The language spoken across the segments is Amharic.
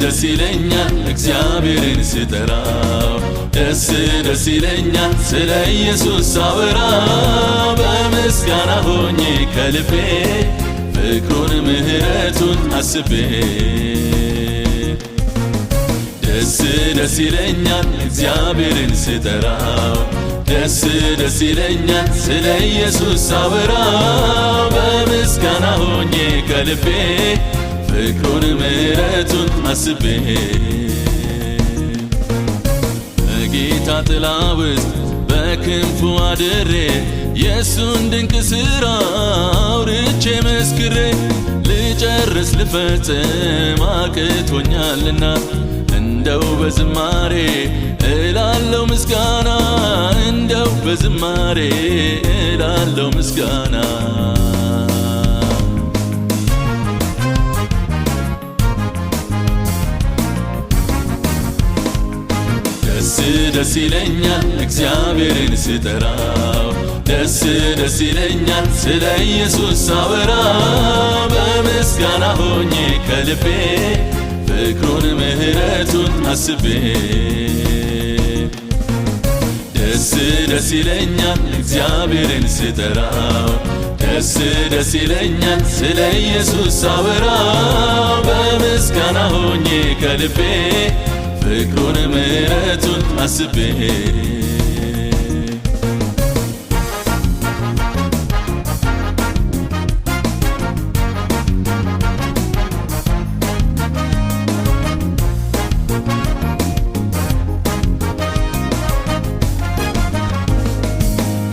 ደስ ይለኛል እግዚአብሔርን ስጠራው ደስ ይለኛል ስለ ኢየሱስ ሳወራ በምስጋና ሆኜ ከልቤ ፍቅሩን ምህረቱን አስቤ ደስ ይለኛል እግዚአብሔርን ስጠራው ደስ ይለኛል ስለ ኢየሱስ ሳወራ በምስጋና ሆኜ ከልቤ ፍቅሩን ምህረቱን አስቤ በጌታ ጥላ ውስጥ በክንፉ አድሬ የሱን ድንቅ ሥራ አውርቼ መስክሬ ልጨርስ ልፈጽም አቅቶኛልና እንደው በዝማሬ እላለው ምስጋና እንደው በዝማሬ እላለው ምስጋና ደስ ይለኛል እግዚአብሔርን ስጠራው ደስ ይለኛል ስለ ኢየሱስ ሳወራ በምስጋና ሆኜ ከልቤ ፍቅሩን ምህረቱን አስቤ ደስ ይለኛል እግዚአብሔርን ስጠራው ደስ ይለኛል ስለ ኢየሱስ ሳወራ በምስጋና ሆኜ ከልቤ ፍቅሩን ምህረቱን አስቤ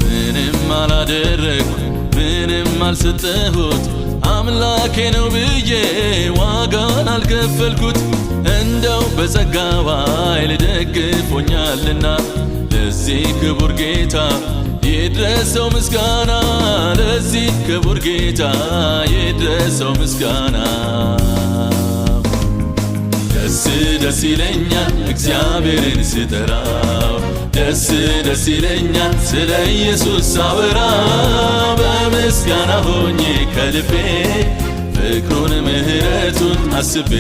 ምንም አላደረግኩ ምንም አልሰጠሁት አምላኬ ነው ብዬ ዋጋን አልከፈልኩት እንደው በጸጋው ኃይል ደግፎኛልና ለዚህ ክቡር ጌታ ይድረሰው ምስጋና ለዚህ ክቡር ጌታ ይድረሰው ምስጋና ደስ ይለኛል እግዚአብሔርን ስጠራው ደስ ይለኛል ስለ ኢየሱስ ሳወራ በምስጋና ሆኜ ከልቤ ፍቅሩን ምህረቱን አስቤ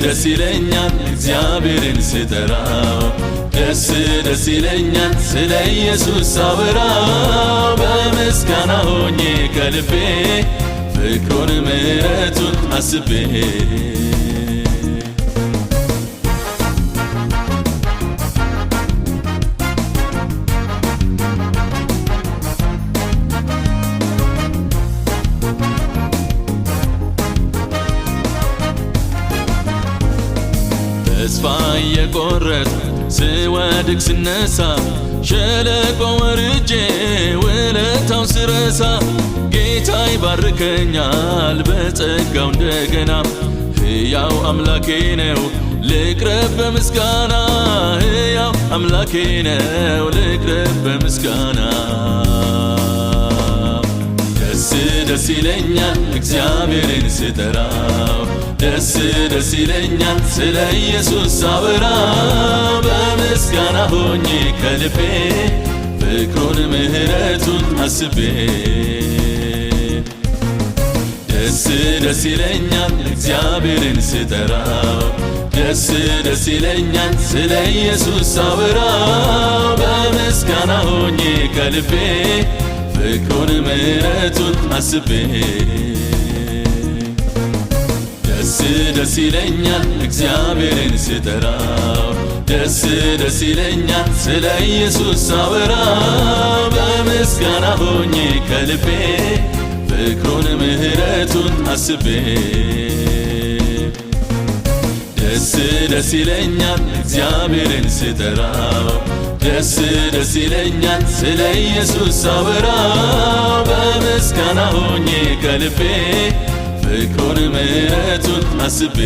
ደስ ይለኛል እግዚአብሔርን ስጠራው ደስ ይለኛል ስለ ኢየሱስ ሳወራ በምስጋና ሆኜ ከልቤ ፍቅሩን ምህረቱን አስቤ ተስፋ እየቆረጥ ስወድቅ ስነሳ ሸለቆ ወርጄ ውለታው ስረሳ ጌታ ይባርከኛል በጸጋው እንደገና ሕያው አምላኬ ነው ልቅረብ በምስጋና ሕያው አምላኬ ነው ልቅረብ በምስጋና ደስ ይለኛል እግዚአብሔርን ስጠራው ደስ ይለኛል ስለ ኢየሱስ ሳወራ በምስጋና ሆኜ ከልቤ ፍቅሩን ምህረቱን አስቤ ደስ ይለኛል እግዚአብሔርን ስጠራው ደስ ይለኛል ስለ ኢየሱስ ሳወራ በምስጋና ሆኜ ከልቤ ፍቅሩን ምህረቱን አስቤ ደስ ይለኛል እግዚአብሔርን ስጠራው ደስ ይለኛል ስለ ኢየሱስ ሳወራ በምስጋና ሆኜ ከልቤ ፍቅሩን ምህረቱን አስቤ ደስ ይለኛል እግዚአብሔርን ስጠራው ደስ ይለኛል ስለ ኢየሱስ ሳወራ በምስጋና ሆኜ ከልቤ ፍቅሩን ምህረቱን አስቤ